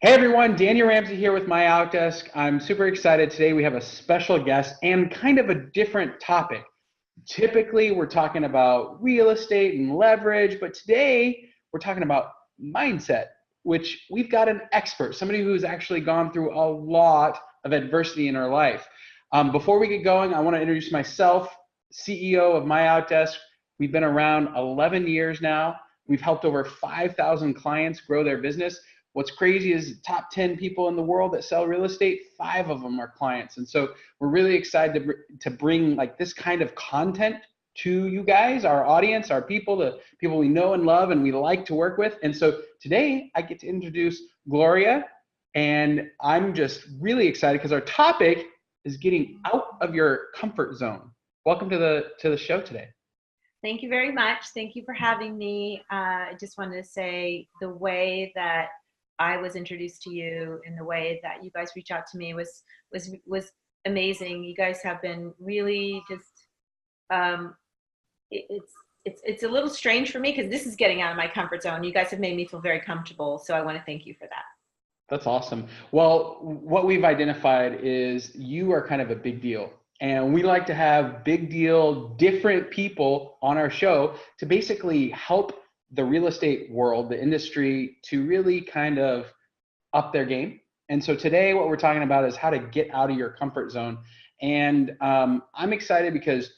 Hey everyone, Daniel Ramsey here with MyOutDesk. I'm super excited. Today we have a special guest and kind of a different topic. Typically we're talking about real estate and leverage, but today we're talking about mindset, which we've got an expert, somebody who's actually gone through a lot of adversity in her life. Before we get going, I want to introduce myself, CEO of MyOutDesk. We've been around 11 years now. We've helped over 5,000 clients grow their business. What's crazy is top 10 people in the world that sell real estate, 5 of them are clients. And so we're really excited to bring like this kind of content to you guys, our audience, our people, the people we know and love and we like to work with. And so today I get to introduce Gloria, and I'm just really excited because our topic is getting out of your comfort zone. Welcome to the show today. Thank you very much. Thank you for having me. I just wanted to say the way that I was introduced to you and the way that you guys reach out to me was amazing. You guys have been really just it's a little strange for me because this is getting out of my comfort zone. You guys have made me feel very comfortable, so I want to thank you for that. That's awesome. Well, what we've identified is you are kind of a big deal. And we like to have big deal, different people on our show to basically help the real estate world, the industry, to really kind of up their game. And so today what we're talking about is how to get out of your comfort zone. And I'm excited because,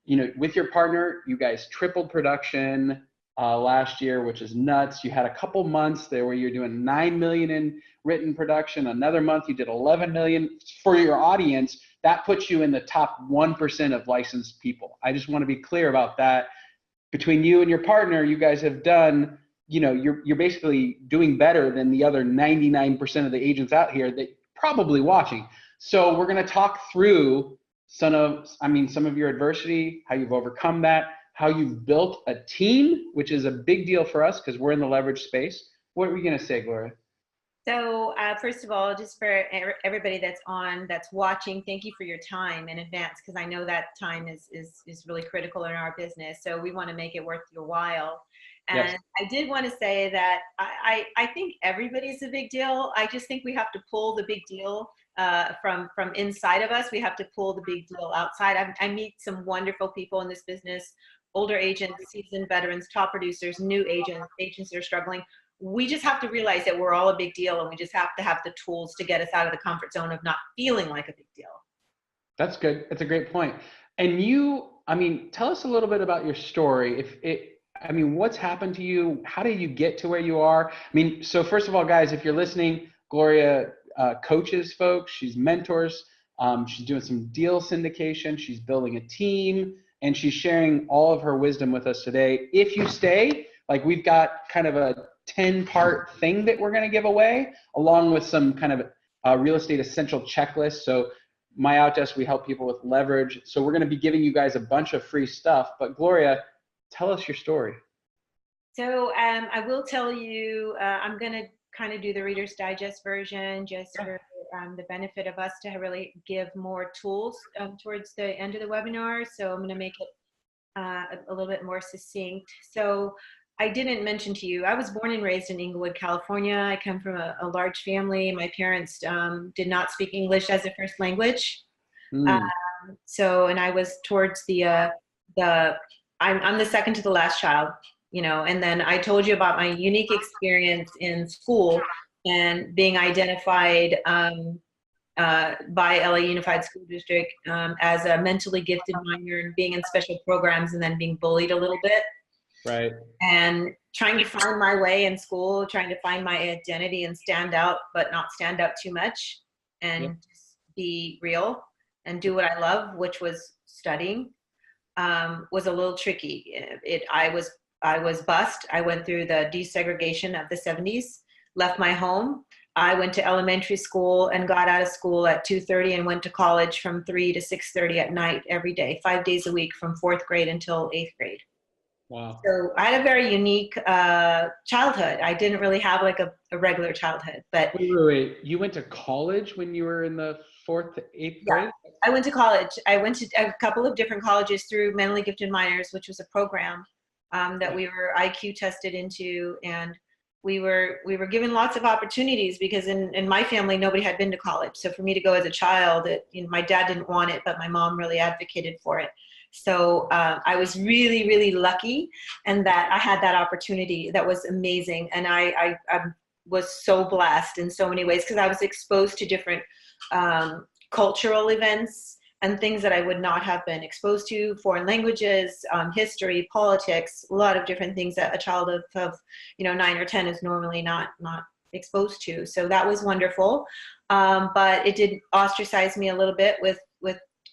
you know, with your partner, you guys tripled production last year, which is nuts. You had a couple months there where you're doing 9 million in written production. Another month you did 11 million. For your audience, that puts you in the top 1% of licensed people. I just want to be clear about that. Between you and your partner, you guys have done, you know, you're basically doing better than the other 99% of the agents out here that probably watching. So we're going to talk through some of your adversity, how you've overcome that, how you've built a team, which is a big deal for us because we're in the leverage space. What are we going to say, Gloria? So first of all, just for everybody that's watching, thank you for your time in advance, because I know that time is really critical in our business. So we want to make it worth your while. And yes. I did want to say that I think everybody's a big deal. I just think we have to pull the big deal from inside of us. We have to pull the big deal outside. I meet some wonderful people in this business, older agents, seasoned veterans, top producers, new agents that are struggling. We just have to realize that we're all a big deal, and we just have to have the tools to get us out of the comfort zone of not feeling like a big deal. That's good. That's a great point. And you, tell us a little bit about your story. What's happened to you? How did you get to where you are? So first of all, guys, if you're listening, Gloria coaches folks. She's mentors. She's doing some deal syndication. She's building a team, and she's sharing all of her wisdom with us today. If you stay, we've got kind of a 10-part thing that we're going to give away, along with some kind of real estate essential checklist. So MyOutDesk, we help people with leverage. So we're going to be giving you guys a bunch of free stuff. But Gloria, tell us your story. So I will tell you, I'm going to kind of do the Reader's Digest version just for the benefit of us to really give more tools towards the end of the webinar. So I'm going to make it a little bit more succinct. So I didn't mention to you, I was born and raised in Inglewood, California. I come from a large family. My parents did not speak English as a first language. And I was towards I'm the second to the last child, and then I told you about my unique experience in school and being identified by LA Unified School District as a mentally gifted minor and being in special programs and then being bullied a little bit. Right. And trying to find my way in school, trying to find my identity and stand out, but not stand out too much, and just be real and do what I love, which was studying, was a little tricky. I was bused. I went through the desegregation of the 70s, left my home. I went to elementary school and got out of school at 2:30 and went to college from 3 to 6:30 at night every day, 5 days a week from 4th grade until 8th grade. Wow. So I had a very unique childhood. I didn't really have a regular childhood, but wait. You went to college when you were in the 4th to 8th grade? I went to college. I went to a couple of different colleges through Mentally Gifted Minors, which was a program that we were IQ tested into, and we were given lots of opportunities because in my family, nobody had been to college. So for me to go as a child, my dad didn't want it, but my mom really advocated for it. So I was really, really lucky, and that I had that opportunity. That was amazing. And I was so blessed in so many ways because I was exposed to different cultural events and things that I would not have been exposed to, foreign languages, history, politics, a lot of different things that a child of 9 or 10 is normally not exposed to. So that was wonderful. But it did ostracize me a little bit with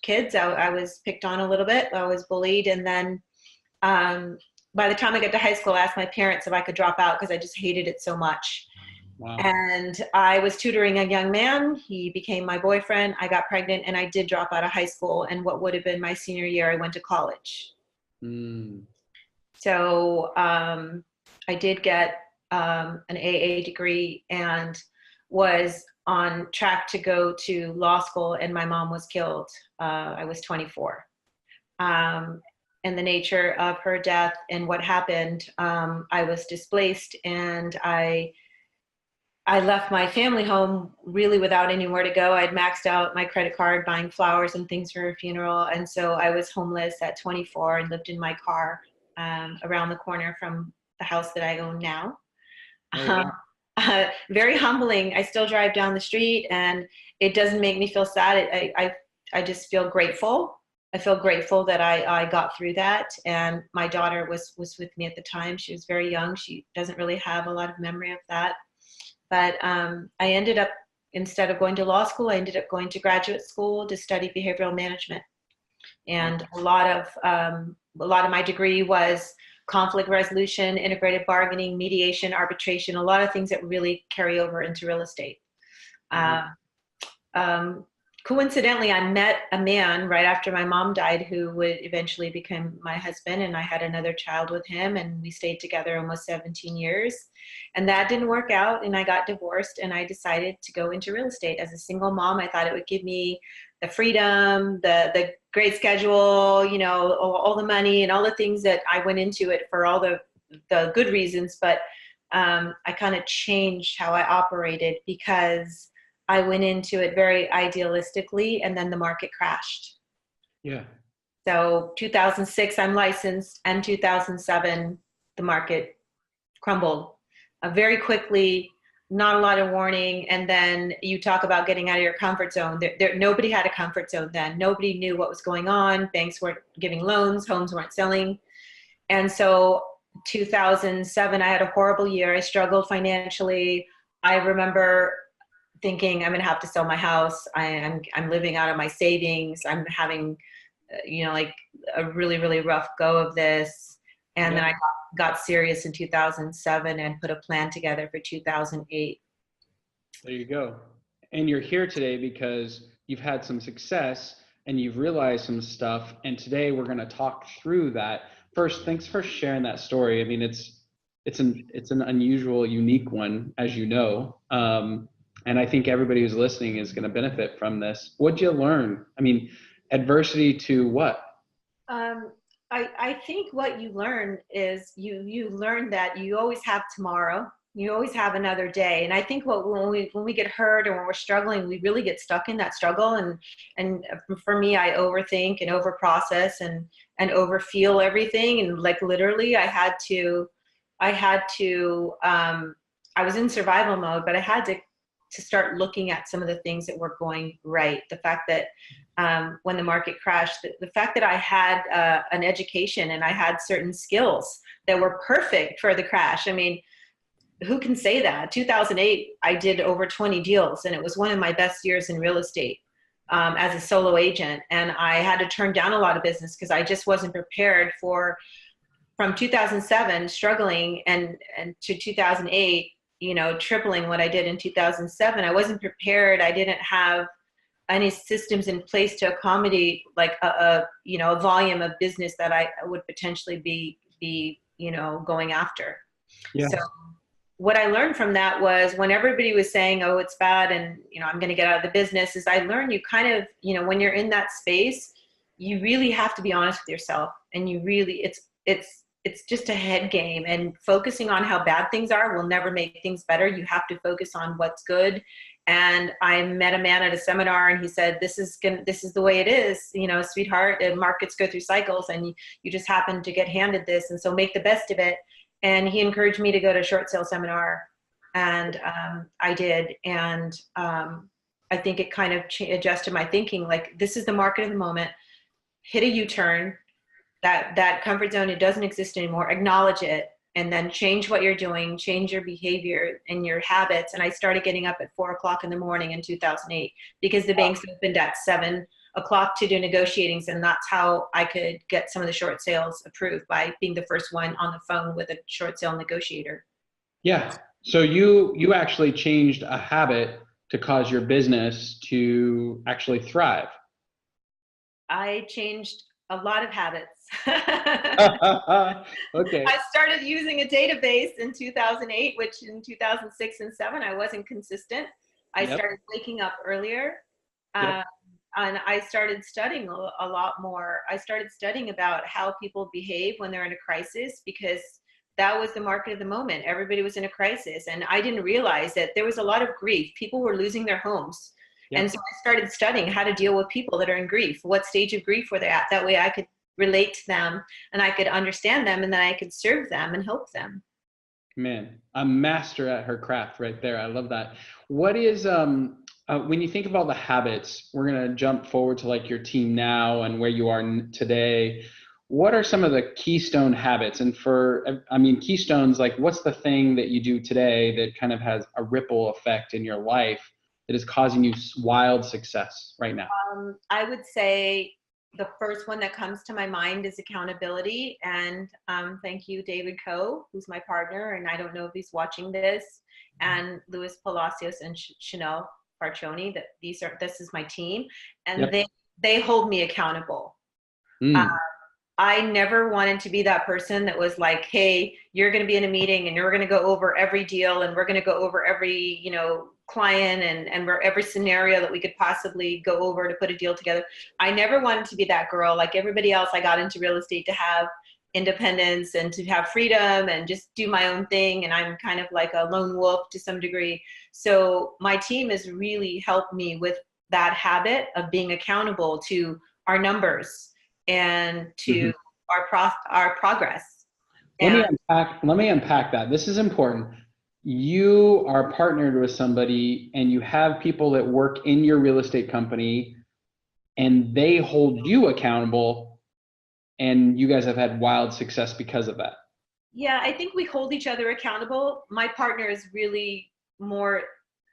kids. I was picked on a little bit. I was bullied. And then by the time I got to high school, I asked my parents if I could drop out because I just hated it so much. Wow. And I was tutoring a young man. He became my boyfriend. I got pregnant, and I did drop out of high school. And what would have been my senior year, I went to college. So I did get an AA degree and was on track to go to law school, and my mom was killed. I was 24. And the nature of her death and what happened, I was displaced, and I left my family home really without anywhere to go. I'd maxed out my credit card buying flowers and things for her funeral. And so I was homeless at 24 and lived in my car around the corner from the house that I own now. Oh, wow. Very humbling. I still drive down the street, and it doesn't make me feel sad. I just feel grateful. I feel grateful that I got through that. And my daughter was with me at the time. She was very young. She doesn't really have a lot of memory of that. But I ended up, instead of going to law school, I ended up going to graduate school to study behavioral management. And a lot of my degree was conflict resolution, integrated bargaining, mediation, arbitration, a lot of things that really carry over into real estate. Coincidentally, I met a man right after my mom died who would eventually become my husband, and I had another child with him, and we stayed together almost 17 years. And that didn't work out, and I got divorced, and I decided to go into real estate. As a single mom, I thought it would give me the freedom, the great schedule, all the money and all the things that I went into it for, all the good reasons. But I kind of changed how I operated because I went into it very idealistically, and then the market crashed. Yeah. So 2006, I'm licensed, and 2007, the market crumbled very quickly, not a lot of warning. And then you talk about getting out of your comfort zone. Nobody had a comfort zone then. Nobody knew what was going on. Banks weren't giving loans. Homes weren't selling. And so 2007, I had a horrible year. I struggled financially. I remember thinking, I'm going to have to sell my house. I'm living out of my savings. I'm having, like a really, really rough go of this. And then I got serious in 2007 and put a plan together for 2008. There you go. And you're here today because you've had some success and you've realized some stuff. And today we're going to talk through that. First, thanks for sharing that story. I mean, it's an unusual, unique one, as you know. And I think everybody who's listening is going to benefit from this. What'd you learn? I mean, adversity to what? I think what you learn is you learn that you always have tomorrow. You always have another day. And I think when we get hurt or when we're struggling, we really get stuck in that struggle. And for me, I overthink and overprocess and overfeel everything. And like literally, I was in survival mode, but I had to start looking at some of the things that were going right. The fact that when the market crashed, the fact that I had an education and I had certain skills that were perfect for the crash. I mean, who can say that? 2008, I did over 20 deals, and it was one of my best years in real estate as a solo agent. And I had to turn down a lot of business because I just wasn't prepared from 2007 struggling and to 2008, tripling what I did in 2007. I wasn't prepared. I didn't have any systems in place to accommodate like a volume of business that I would potentially be going after. Yeah. So what I learned from that was when everybody was saying, oh, it's bad, and I'm going to get out of the business, is I learned you kind of, when you're in that space, you really have to be honest with yourself, and you really, it's it's just a head game, and focusing on how bad things are will never make things better. You have to focus on what's good. And I met a man at a seminar, and he said, this is the way it is, you know, sweetheart, and markets go through cycles, and you just happen to get handed this. And so make the best of it. And he encouraged me to go to a short sale seminar. And I did. And I think it kind of adjusted my thinking. Like, this is the market of the moment. Hit a U-turn. That comfort zone, it doesn't exist anymore. Acknowledge it, and then change what you're doing, change your behavior and your habits. And I started getting up at 4 o'clock in the morning in 2008 because the banks opened at 7 o'clock to do negotiatings. And that's how I could get some of the short sales approved, by being the first one on the phone with a short sale negotiator. Yeah. So you actually changed a habit to cause your business to actually thrive. I changed a lot of habits. Okay. I started using a database in 2008, which in 2006 and 7, I wasn't consistent. I started waking up earlier. And I started studying a lot more. I started studying about how people behave when they're in a crisis, because that was the market of the moment. Everybody was in a crisis. And I didn't realize that there was a lot of grief. People were losing their homes. And so I started studying how to deal with people that are in grief. What stage of grief were they at? That way I could relate to them, and I could understand them, and then I could serve them and help them. Man, a master at her craft right there. I love that. What is, when you think of all the habits, we're going to jump forward to like your team now and where you are today. What are some of the keystone habits? And keystones, like what's the thing that you do today that kind of has a ripple effect in your life that is causing you wild success right now? I would say the first one that comes to my mind is accountability. And thank you, David Coe, who's my partner, and I don't know if he's watching this, and Luis Palacios and Chanel Farcioni. This is my team, and they hold me accountable. I never wanted to be that person that was like, hey, you're going to be in a meeting and you're going to go over every deal, and we're going to go over every, client and every scenario that we could possibly go over to put a deal together. I never wanted to be that girl. Like everybody else, I got into real estate to have independence and to have freedom and just do my own thing. And I'm kind of like a lone wolf to some degree. So my team has really helped me with that habit of being accountable to our numbers and to our progress. Let me unpack that. This is important. You are partnered with somebody and you have people that work in your real estate company and they hold you accountable, and you guys have had wild success because of that. Yeah, I think we hold each other accountable. My partner is really more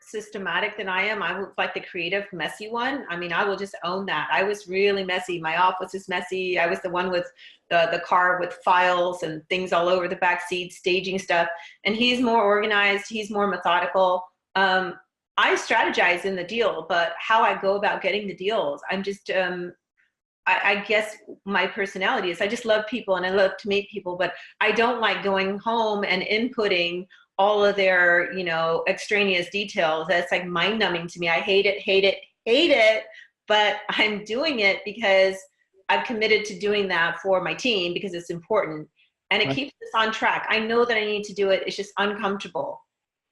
systematic than I am. I'm like the creative, messy one. I mean, I will just own that. I was really messy. My office is messy. I was the one with the car with files and things all over the back seat, staging stuff. And he's more organized. He's more methodical. I strategize in the deal, but how I go about getting the deals, I'm just, I guess my personality is I just love people and I love to meet people, but I don't like going home and inputting all of their, extraneous details. That's like mind numbing to me. I hate it, but I'm doing it because I've committed to doing that for my team because it's important and it keeps us on track. I know that I need to do it. It's just uncomfortable.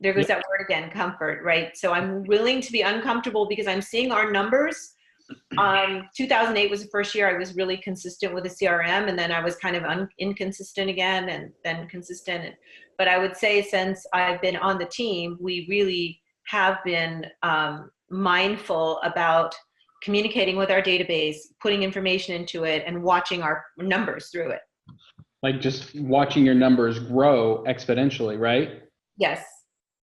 There goes that word again, comfort, right? So I'm willing to be uncomfortable because I'm seeing our numbers. 2008 was the first year I was really consistent with the CRM, and then I was kind of inconsistent again, and then consistent. But I would say since I've been on the team, we really have been mindful about communicating with our database, putting information into it, and watching our numbers through it. Like just watching your numbers grow exponentially, right? Yes,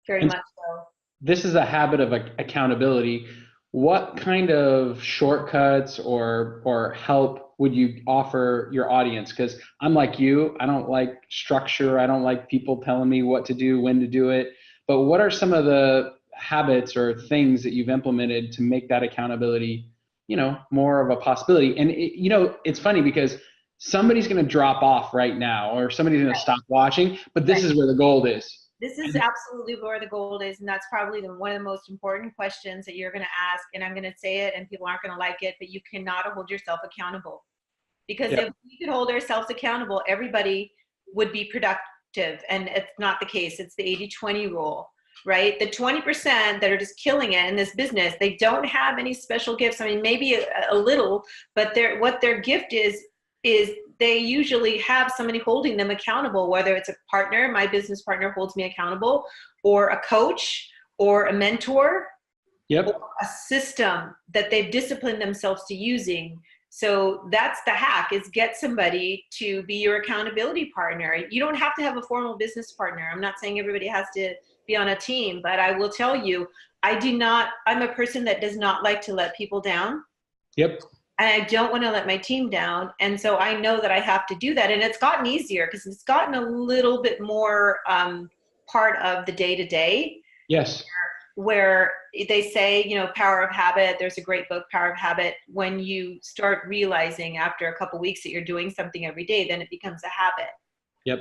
very much so. This is a habit of accountability. What kind of shortcuts or help would you offer your audience? Because I'm like you, I don't like structure. I don't like people telling me what to do, when to do it. But what are some of the habits or things that you've implemented to make that accountability, more of a possibility? And it's funny because somebody's going to drop off right now, or somebody's going to stop watching, but this is where the gold is. This is absolutely where the gold is, and that's probably one of the most important questions that you're going to ask, and I'm going to say it, and people aren't going to like it, but you cannot hold yourself accountable. Because if we could hold ourselves accountable, everybody would be productive, and it's not the case. It's the 80-20 rule, right? The 20% that are just killing it in this business, they don't have any special gifts. I mean, maybe a little, but what their gift is they usually have somebody holding them accountable, whether it's a partner, my business partner holds me accountable, or a coach, or a mentor, Yep. or a system that they've disciplined themselves to using. So that's the hack, is get somebody to be your accountability partner. You don't have to have a formal business partner. I'm not saying everybody has to be on a team, but I will tell you, I'm a person that does not like to let people down. Yep. And I don't want to let my team down. And so I know that I have to do that. And it's gotten easier because it's gotten a little bit more part of the day-to-day. Yes. Where they say, Power of Habit. There's a great book, Power of Habit. When you start realizing after a couple of weeks that you're doing something every day, then it becomes a habit. Yep.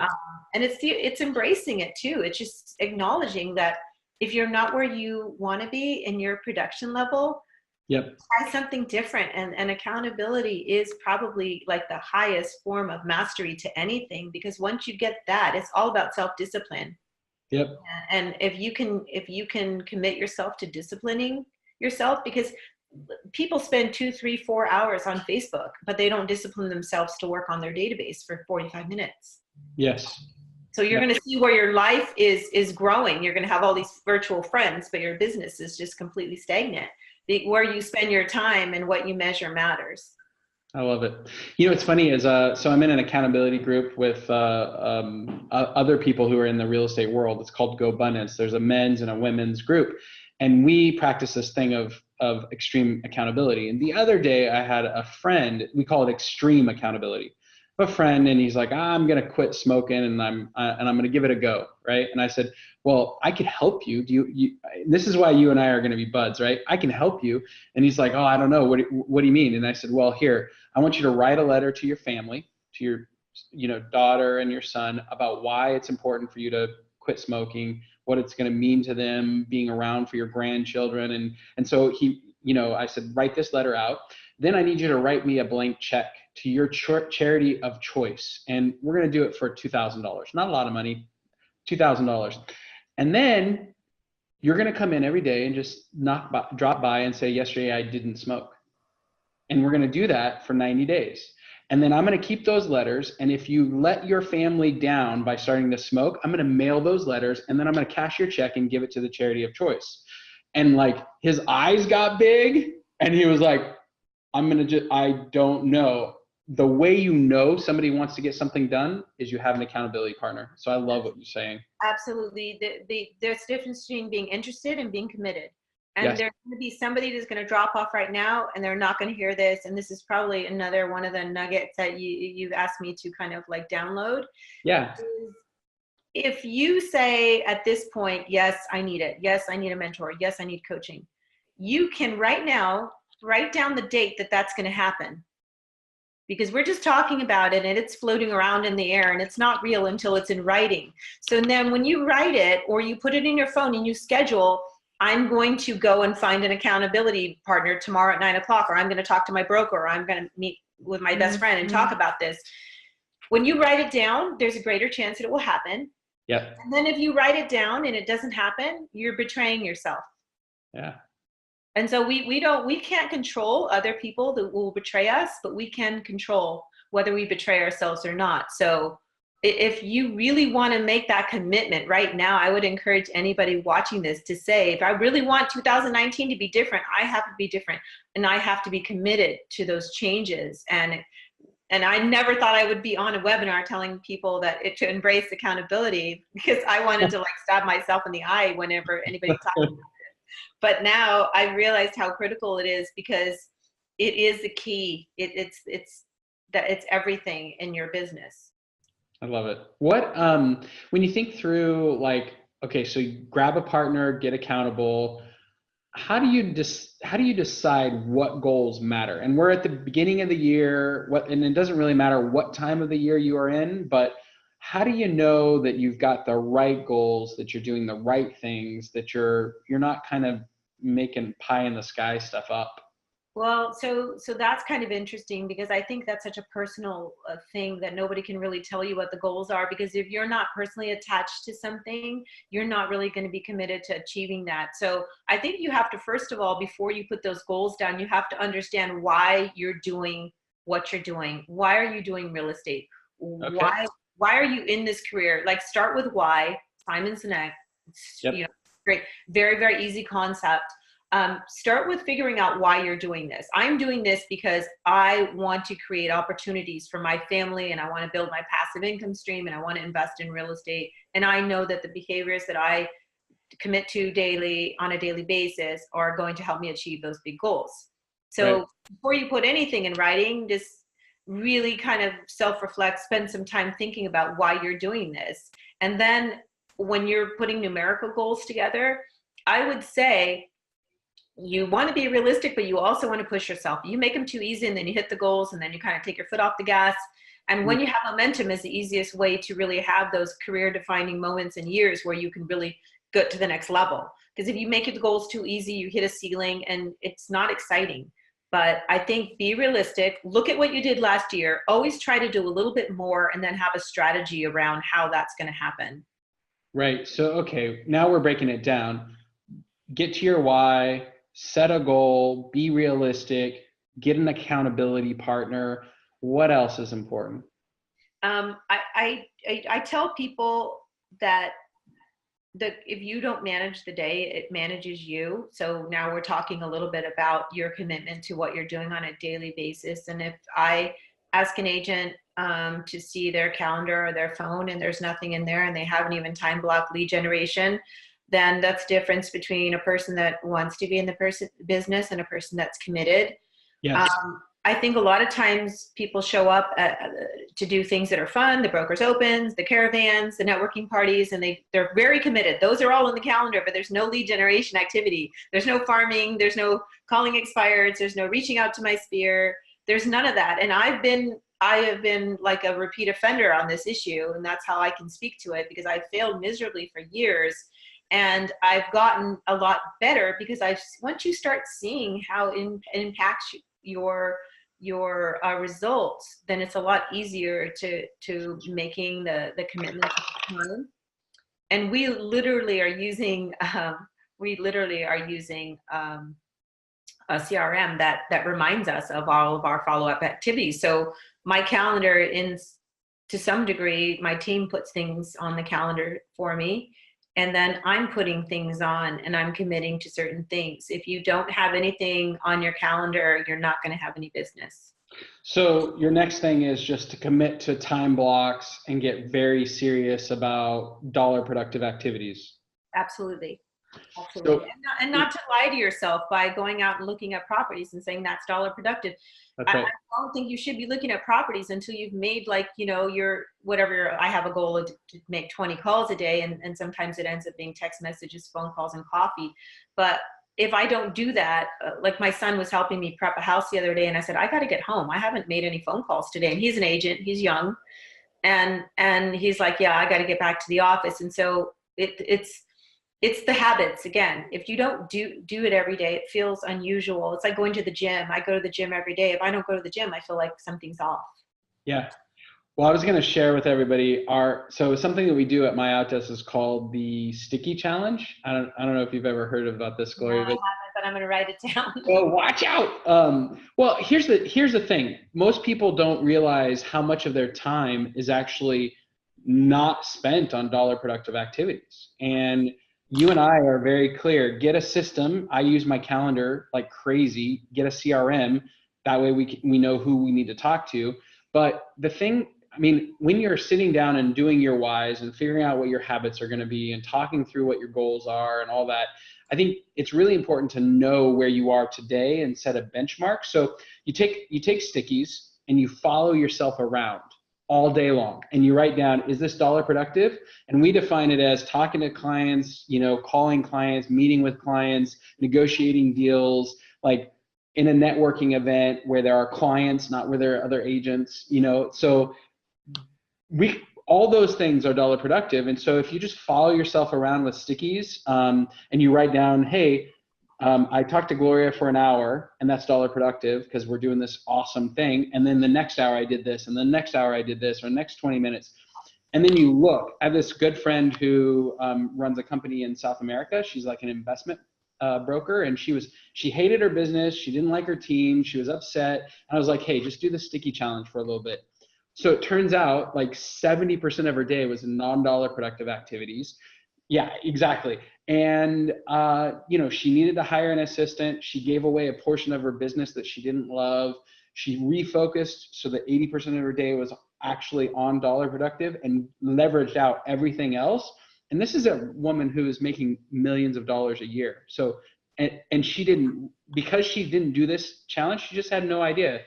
And it's embracing it too. It's just acknowledging that if you're not where you want to be in your production level, yep, try something different. And accountability is probably like the highest form of mastery to anything, because once you get that, it's all about self-discipline. yep. And if you can commit yourself to disciplining yourself, because people spend 2, 3, 4 hours on Facebook, but they don't discipline themselves to work on their database for 45 minutes. Yes. So you're going to see where your life is growing. You're going to have all these virtual friends, but your business is just completely stagnant. Where you spend your time and what you measure matters. I love it. It's funny is, so I'm in an accountability group with other people who are in the real estate world. It's called Go Abundance. There's a men's and a women's group. And we practice this thing of extreme accountability. And the other day I had a friend, we call it extreme accountability. A friend, and he's like, I'm going to quit smoking and I'm going to give it a go. Right. And I said, well, I could help you. This is why you and I are going to be buds, right? I can help you. And he's like, oh, I don't know. What do you mean? And I said, well, here, I want you to write a letter to your family, to your, daughter and your son, about why it's important for you to quit smoking, what it's going to mean to them being around for your grandchildren. And so I said, write this letter out. Then I need you to write me a blank check to your charity of choice. And we're going to do it for $2,000. Not a lot of money, $2,000. And then you're going to come in every day and just drop by and say, yesterday I didn't smoke. And we're going to do that for 90 days. And then I'm going to keep those letters. And if you let your family down by starting to smoke, I'm going to mail those letters. And then I'm going to cash your check and give it to the charity of choice. And like his eyes got big and he was like, I don't know. The way somebody wants to get something done is you have an accountability partner. So I love what you're saying. Absolutely. There's a difference between being interested and being committed. And Yes. There's going to be somebody that's going to drop off right now and they're not going to hear this. And this is probably another one of the nuggets that you've asked me to kind of like download. Yeah. If you say at this point, yes, I need it. Yes, I need a mentor. Yes, I need coaching. You can right now write down the date that's going to happen. Because we're just talking about it and it's floating around in the air and it's not real until it's in writing. So then when you write it or you put it in your phone and you schedule, I'm going to go and find an accountability partner tomorrow at 9:00, or I'm going to talk to my broker, or I'm going to meet with my best friend and talk about this. When you write it down, there's a greater chance that it will happen. Yep. And then if you write it down and it doesn't happen, you're betraying yourself. Yeah. And so we can't control other people that will betray us, but we can control whether we betray ourselves or not. So if you really want to make that commitment right now, I would encourage anybody watching this to say, if I really want 2019 to be different, I have to be different and I have to be committed to those changes. And I never thought I would be on a webinar telling people to embrace accountability, because I wanted to like stab myself in the eye whenever anybody talked about it. But now I realized how critical it is, because it is the key. It's everything in your business. I love it. What, when you think through like, okay, so you grab a partner, get accountable. How do you decide what goals matter? And we're at the beginning of the year, and it doesn't really matter what time of the year you are in, but how do you know that you've got the right goals, that you're doing the right things, that you're not kind of making pie in the sky stuff up? Well, so that's kind of interesting because I think that's such a personal thing that nobody can really tell you what the goals are, because if you're not personally attached to something, you're not really going to be committed to achieving that. So I think you have to, first of all, before you put those goals down, you have to understand why you're doing what you're doing. Why are you doing real estate? Okay. Why are you in this career? Like, start with why. Simon Sinek, Yep. great, very, very easy concept. Start with figuring out why you're doing this. I'm doing this because I want to create opportunities for my family, and I want to build my passive income stream, and I want to invest in real estate. And I know that the behaviors that I commit to daily on a daily basis are going to help me achieve those big goals. Right. So before you put anything in writing, just really kind of self-reflect, spend some time thinking about why you're doing this. And then when you're putting numerical goals together, I would say you want to be realistic, but you also want to push yourself. You make them too easy and then you hit the goals and then you kind of take your foot off the gas. And when you have momentum is the easiest way to really have those career defining moments and years where you can really get to the next level. Because if you make the goals too easy, you hit a ceiling and it's not exciting. But I think be realistic, look at what you did last year, always try to do a little bit more and then have a strategy around how that's going to happen. Right. So, okay, now we're breaking it down. Get to your why, set a goal, be realistic, get an accountability partner. What else is important? I tell people that if you don't manage the day, it manages you. So now we're talking a little bit about your commitment to what you're doing on a daily basis. And if I ask an agent to see their calendar or their phone and there's nothing in there and they haven't even time blocked lead generation, then that's difference between a person that wants to be in the business and a person that's committed. Yes. I think a lot of times people show up to do things that are fun, the brokers opens, the caravans, the networking parties, and they're very committed. Those are all in the calendar, but there's no lead generation activity. There's no farming, there's no calling expireds, there's no reaching out to my sphere. There's none of that. And I have been like a repeat offender on this issue, and that's how I can speak to it, because I failed miserably for years. And I've gotten a lot better because once you start seeing how it impacts your results, then it's a lot easier to making the commitment to time. And we literally are using a CRM that reminds us of all of our follow-up activities. So my calendar, to some degree, my team puts things on the calendar for me. And then I'm putting things on and I'm committing to certain things. If you don't have anything on your calendar, you're not going to have any business. So your next thing is just to commit to time blocks and get very serious about dollar productive activities. Absolutely. Absolutely. So, And not to lie to yourself by going out and looking at properties and saying that's dollar productive. that's right. I don't think you should be looking at properties until you've made, like, your whatever. I have a goal to make 20 calls a day, and sometimes it ends up being text messages, phone calls, and coffee. But if I don't do that, like my son was helping me prep a house the other day, and I said, I got to get home. I haven't made any phone calls today. And he's an agent, he's young. And he's like, yeah, I got to get back to the office. And so it's the habits again. If you don't do it every day, it feels unusual. It's like going to the gym. I go to the gym every day. If I don't go to the gym, I feel like something's off. Yeah. Well, I was going to share with everybody so something that we do at MyOutDesk is called the Sticky Challenge. I don't know if you've ever heard about this, Gloria. No, I haven't, but I'm going to write it down. Oh, watch out. Well, here's the thing. Most people don't realize how much of their time is actually not spent on dollar productive activities. And you and I are very clear. Get a system. I use my calendar like crazy. Get a CRM. That way we know who we need to talk to. But the thing, I mean, when you're sitting down and doing your whys and figuring out what your habits are going to be and talking through what your goals are and all that, I think it's really important to know where you are today and set a benchmark. So you take stickies and you follow yourself around all day long and you write down, is this dollar productive? And we define it as talking to clients, calling clients, meeting with clients, negotiating deals, like in a networking event where there are clients, not where there are other agents, so all those things are dollar productive. And so if you just follow yourself around with stickies and you write down, hey, I talked to Gloria for an hour, and that's dollar productive because we're doing this awesome thing. And then the next hour I did this, and the next hour I did this, or the next 20 minutes. And then you look, I have this good friend who runs a company in South America. She's like an investment broker, and she hated her business. She didn't like her team. She was upset. And I was like, hey, just do the sticky challenge for a little bit. So it turns out like 70% of her day was non-dollar productive activities. Yeah, exactly. And, she needed to hire an assistant. She gave away a portion of her business that she didn't love. She refocused so that 80% of her day was actually on dollar productive and leveraged out everything else. And this is a woman who is making millions of dollars a year. So, and she didn't, because she didn't do this challenge, she just had no idea.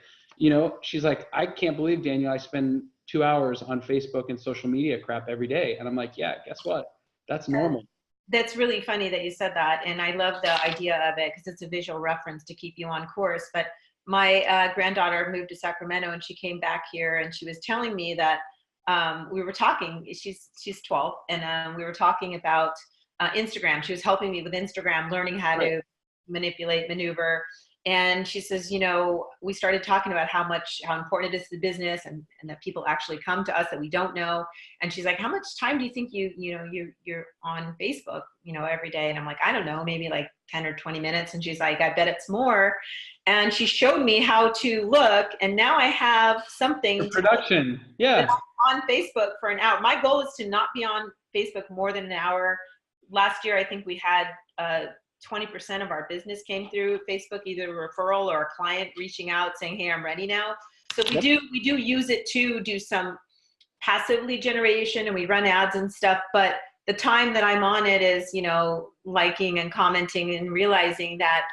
She's like, I can't believe, Daniel, I spend 2 hours on Facebook and social media crap every day. And I'm like, yeah, guess what? That's normal. That's really funny that you said that. And I love the idea of it because it's a visual reference to keep you on course. But my granddaughter moved to Sacramento, and she came back here, and she was telling me that we were talking, she's 12, and we were talking about Instagram. She was helping me with Instagram, learning how to manipulate, maneuver. And she says, we started talking about how important it is to the business, and that people actually come to us that we don't know. And she's like, how much time do you think you're on Facebook, every day? And I'm like, I don't know, maybe like 10 or 20 minutes. And she's like, I bet it's more. And she showed me how to look. And now I have something the production. Yeah. On Facebook for an hour. My goal is to not be on Facebook more than an hour. Last year, I think we had 20% of our business came through Facebook, either a referral or a client reaching out saying, hey, I'm ready now. So we do use it to do some passive lead generation, and we run ads and stuff. But the time that I'm on it is, liking and commenting and realizing that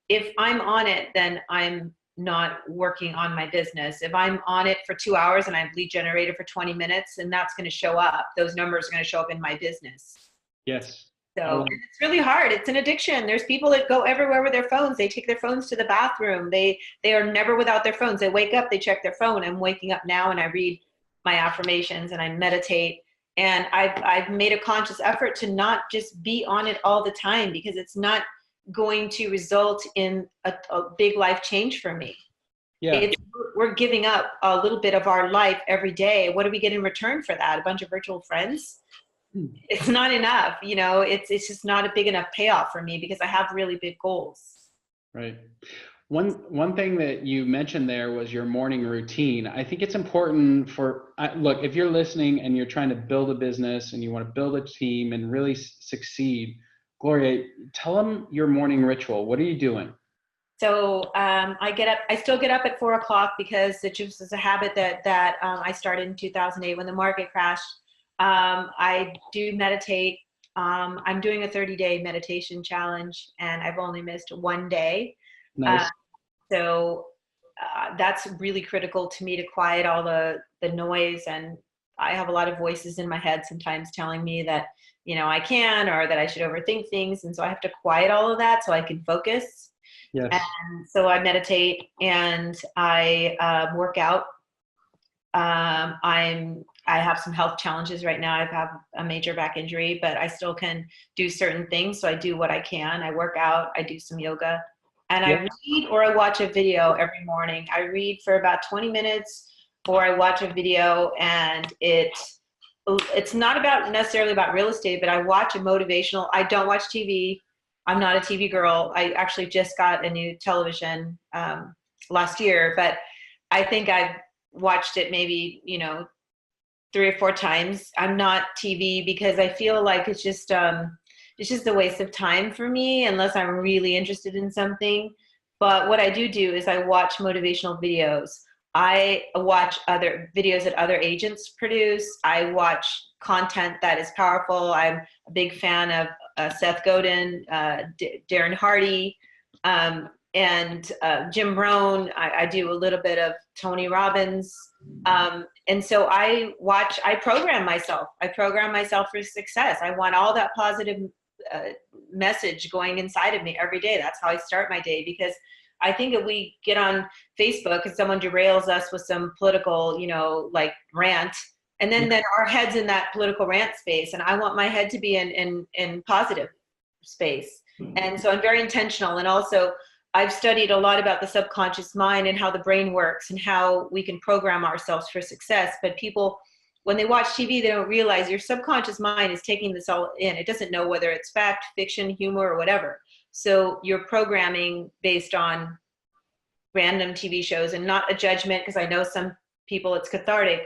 if I'm on it, then I'm not working on my business. If I'm on it for 2 hours and I've lead generated for 20 minutes, and that's going to show up, those numbers are going to show up in my business. Yes. So it's really hard. It's an addiction. There's people that go everywhere with their phones. They take their phones to the bathroom. They are never without their phones. They wake up, they check their phone. I'm waking up now, and I read my affirmations and I meditate. And I've made a conscious effort to not just be on it all the time, because it's not going to result in a big life change for me. Yeah. We're giving up a little bit of our life every day. What do we get in return for that? A bunch of virtual friends? It's not enough. It's just not a big enough payoff for me, because I have really big goals. Right. One thing that you mentioned there was your morning routine. I think it's important look, if you're listening and you're trying to build a business and you want to build a team and really succeed, Gloria, tell them your morning ritual. What are you doing? So I still get up at 4 o'clock, because it just is a habit that I started in 2008 when the market crashed. I do meditate. I'm doing a 30-day meditation challenge, and I've only missed one day. Nice. So that's really critical to me, to quiet all the noise. And I have a lot of voices in my head sometimes telling me that, I can, or that I should overthink things. And so I have to quiet all of that so I can focus. Yes. And so I meditate, and I work out. I have some health challenges right now. I've had a major back injury, but I still can do certain things. So I do what I can. I work out, I do some yoga, and I read or I watch a video every morning. I read for about 20 minutes, or I watch a video, and it's not necessarily about real estate, but I watch a motivational. I don't watch TV. I'm not a TV girl. I actually just got a new television last year, but I think I've watched it maybe, 3 or 4 times. I'm not TV, because I feel like it's just a waste of time for me unless I'm really interested in something. But what I do is I watch motivational videos. I watch other videos that other agents produce. I watch content that is powerful. I'm a big fan of Seth Godin, Darren Hardy, and Jim Rohn. I do a little bit of Tony Robbins. And so I program myself. I program myself for success. I want all that positive message going inside of me every day. That's how I start my day, because I think if we get on Facebook and someone derails us with some political, rant, and then our head's in that political rant space, and I want my head to be in positive space. And so I'm very intentional. And also I've studied a lot about the subconscious mind and how the brain works and how we can program ourselves for success. But people, when they watch TV, they don't realize your subconscious mind is taking this all in. It doesn't know whether it's fact, fiction, humor, or whatever. So you're programming based on random TV shows, and not a judgment, because I know some people it's cathartic,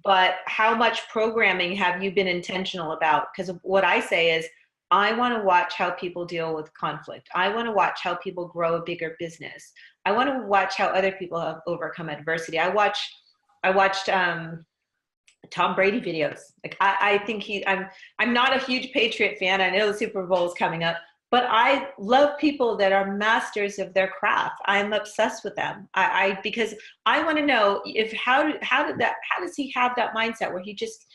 but how much programming have you been intentional about? Because what I say is, I want to watch how people deal with conflict. I want to watch how people grow a bigger business. I want to watch how other people have overcome adversity. I watched Tom Brady videos. Like I think I'm not a huge Patriot fan. I know the Super Bowl is coming up, but I love people that are masters of their craft. I'm obsessed with them. Because I want to know if how does he have that mindset where he just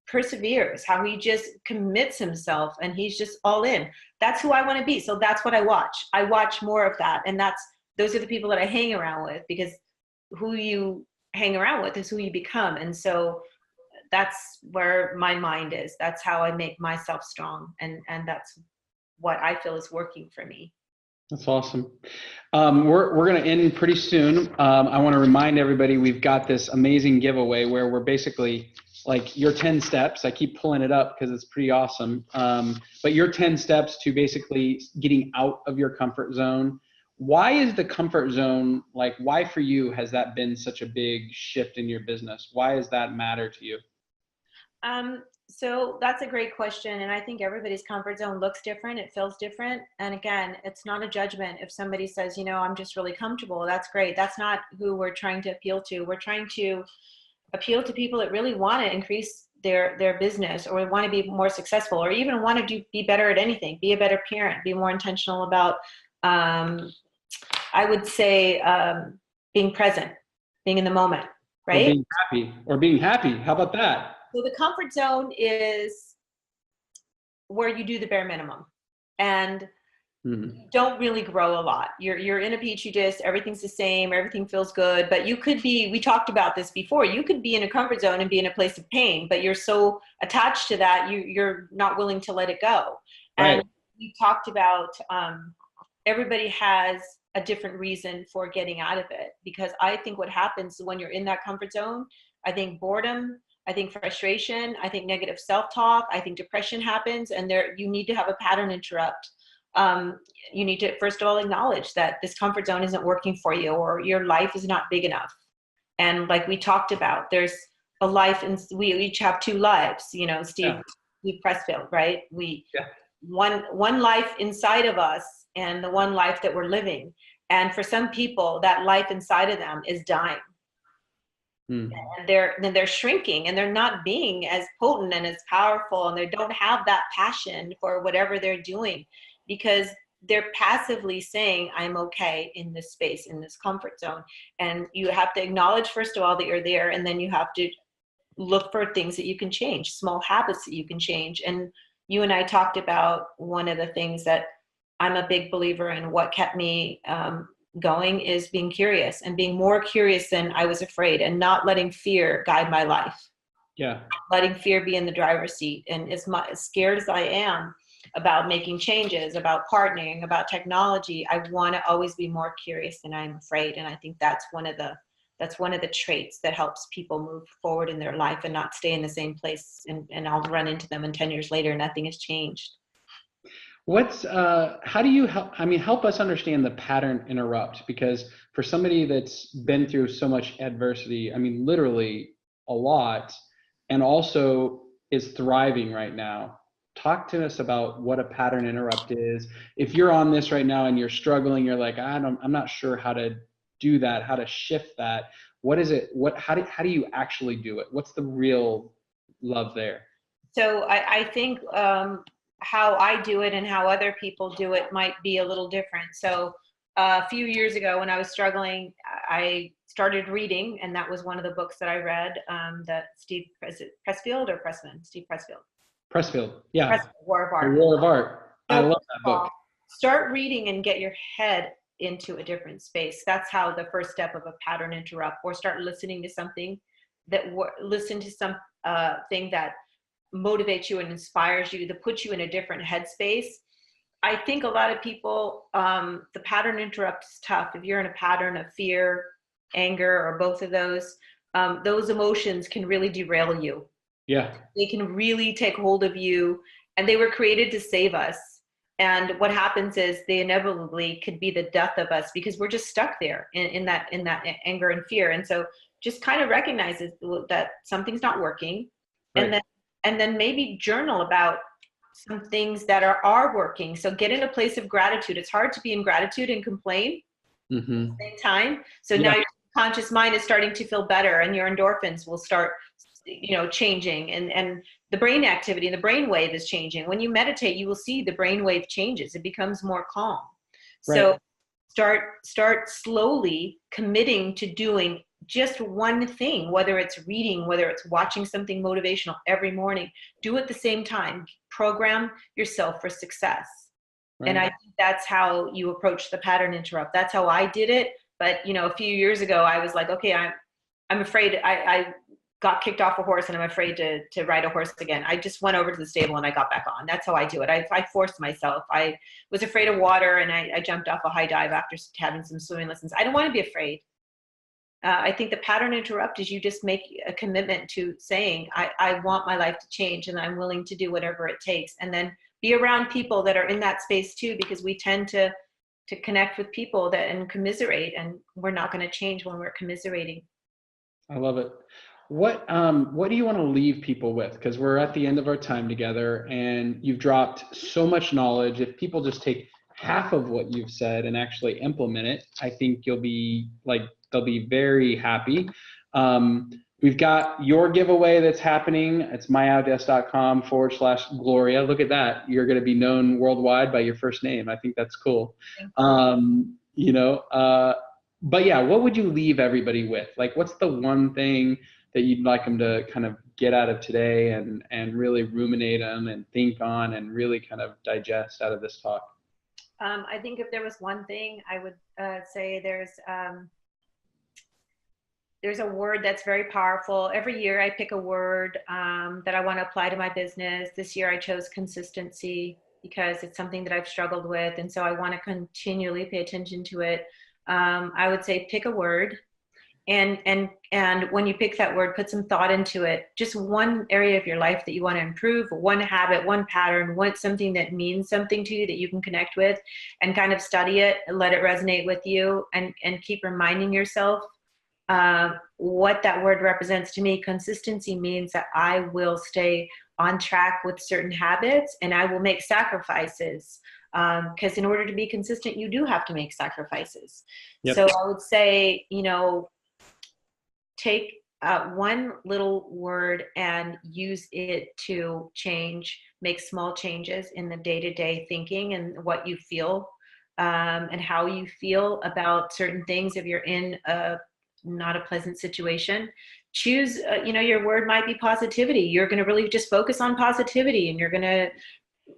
perseveres, how he just commits himself and he's just all in. That's who I want to be. So that's what I watch. I watch more of that, and those are the people that I hang around with, because who you hang around with is who you become. And so that's where my mind is. That's how I make myself strong, and that's what I feel is working for me. That's awesome. We're going to end pretty soon. I want to remind everybody we've got this amazing giveaway where we're basically like your 10 steps. I keep pulling it up because it's pretty awesome. But your 10 steps to basically getting out of your comfort zone. Why is the comfort zone, like why for you has that been such a big shift in your business? Why does that matter to you? So that's a great question. And I think everybody's comfort zone looks different. It feels different. And again, it's not a judgment. If somebody says, I'm just really comfortable, that's great. That's not who we're trying to appeal to. We're trying to appeal to people that really want to increase their business, or want to be more successful, or even want to be better at anything, be a better parent, be more intentional about, I would say, being present, being in the moment, right? Or being happy. How about that? So the comfort zone is where you do the bare minimum and don't really grow a lot. You're in a petri dish, everything's the same, everything feels good, but you could be, we talked about this before, you could be in a comfort zone and be in a place of pain, but you're so attached to that, you're not willing to let it go. Right. And we talked about everybody has a different reason for getting out of it, because I think what happens when you're in that comfort zone, I think boredom, I think frustration, I think negative self-talk, I think depression happens, and you need to have a pattern interrupt. You need to, first of all, acknowledge that this comfort zone isn't working for you, or your life is not big enough. And like we talked about, there's a life, and we each have two lives, Steve Pressfield, right? One life inside of us and the one life that we're living. And for some people, that life inside of them is dying. And they're shrinking, and they're not being as potent and as powerful, and they don't have that passion for whatever they're doing, because they're passively saying, I'm okay in this space, in this comfort zone. And you have to acknowledge, first of all, that you're there, and then you have to look for things that you can change, small habits that you can change. And you and I talked about one of the things that I'm a big believer in, what kept me going, is being curious, and being more curious than I was afraid, and not letting fear guide my life. Letting fear be in the driver's seat. And as scared as I am about making changes, about partnering, about technology, I want to always be more curious than I'm afraid. And I think that's one of the traits that helps people move forward in their life and not stay in the same place, and I'll run into them, and 10 years later nothing has changed. How do you help us understand the pattern interrupt? Because for somebody that's been through so much adversity, literally a lot, and also is thriving right now, talk to us about what a pattern interrupt is. If you're on this right now and you're struggling, you're like, I'm not sure how to do that, how to shift that. What is it? How do you actually do it? What's the real love there? So I think how I do it and how other people do it might be a little different. So a few years ago when I was struggling, I started reading, and that was one of the books that I read, that Steve Pressfield or Pressman? Steve Pressfield. Pressfield, yeah. Pressfield, War of Art. The War of Art. I love that book. Start reading and get your head into a different space. That's how the first step of a pattern interrupt. Or start listening to something thing that motivates you and inspires you, to put you in a different headspace. I think a lot of people, the pattern interrupt is tough. If you're in a pattern of fear, anger, or both of those emotions can really derail you. Yeah. They can really take hold of you, and they were created to save us. And what happens is they inevitably could be the death of us because we're just stuck there in that anger and fear. And so just kind of recognizes that something's not working, and Right. then maybe journal about some things that are working. So get in a place of gratitude. It's hard to be in gratitude and complain at Mm-hmm. the same time. So now Yeah. your conscious mind is starting to feel better, and your endorphins will start, changing, and the brain activity and the brain wave is changing. When you meditate, you will see the brain wave changes. It becomes more calm. Right. So start slowly committing to doing just one thing, whether it's reading, whether it's watching something motivational every morning. Do it at the same time. Program yourself for success. And I Right. think that's how you approach the pattern interrupt. That's how I did it. But a few years ago, I was like, okay, I'm afraid. I got kicked off a horse, and I'm afraid to ride a horse again. I just went over to the stable and I got back on. That's how I do it. I forced myself. I was afraid of water, and I jumped off a high dive after having some swimming lessons. I don't want to be afraid. I think the pattern interrupt is you just make a commitment to saying, I want my life to change, and I'm willing to do whatever it takes. And then be around people that are in that space too, because we tend to connect with people and commiserate, and we're not going to change when we're commiserating. I love it. What do you want to leave people with? Because we're at the end of our time together, and you've dropped so much knowledge. If people just take half of what you've said and actually implement it, I think they'll be very happy. We've got your giveaway that's happening. It's myoutdesk.com/Gloria. Look at that. You're going to be known worldwide by your first name. I think that's cool. But yeah, what would you leave everybody with? Like, what's the one thing that you'd like them to kind of get out of today and really ruminate on and think on and really kind of digest out of this talk? I think if there was one thing, I would say there's a word that's very powerful. Every year I pick a word that I want to apply to my business. This year I chose consistency because it's something that I've struggled with. And so I want to continually pay attention to it. I would say pick a word, and when you pick that word, put some thought into it. Just one area of your life that you want to improve, one habit, one pattern, something that means something to you that you can connect with, and kind of study it and let it resonate with you, and keep reminding yourself what that word represents to me. Consistency means that I will stay on track with certain habits, and I will make sacrifices. Because in order to be consistent, you do have to make sacrifices. Yep. So I would say, take one little word and use it to make small changes in the day-to-day thinking and what you feel, and how you feel about certain things. If you're in not a pleasant situation, choose, your word might be positivity. You're going to really just focus on positivity, and you're going to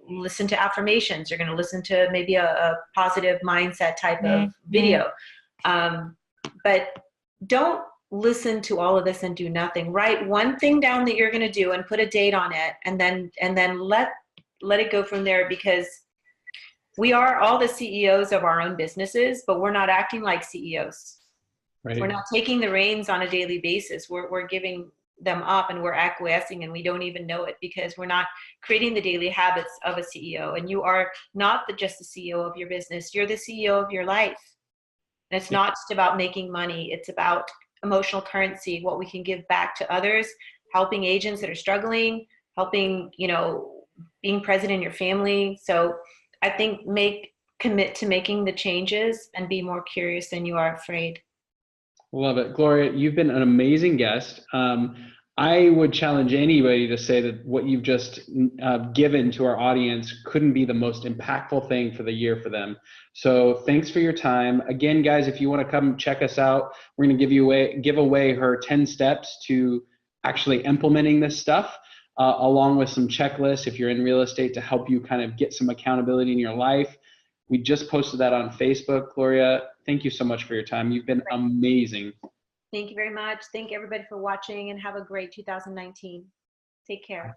listen to affirmations. You're going to listen to maybe a positive mindset type of video. But don't listen to all of this and do nothing. Write one thing down that you're going to do and put a date on it, and then let it go from there, because we are all the CEOs of our own businesses, but we're not acting like CEOs. Right. We're not taking the reins on a daily basis. We're giving them up, and we're acquiescing, and we don't even know it, because we're not creating the daily habits of a CEO. And you are not just the CEO of your business. You're the CEO of your life. And it's not just about making money. It's about emotional currency, what we can give back to others, helping agents that are struggling, helping, being present in your family. So I think commit to making the changes and be more curious than you are afraid. Love it. Gloria, you've been an amazing guest. I would challenge anybody to say that what you've just given to our audience couldn't be the most impactful thing for the year for them. So thanks for your time. Again, guys, if you want to come check us out, we're going to give away her 10 steps to actually implementing this stuff, along with some checklists if you're in real estate to help you kind of get some accountability in your life. We just posted that on Facebook. Gloria, thank you so much for your time. You've been amazing. Thank you very much. Thank everybody for watching, and have a great 2019. Take care.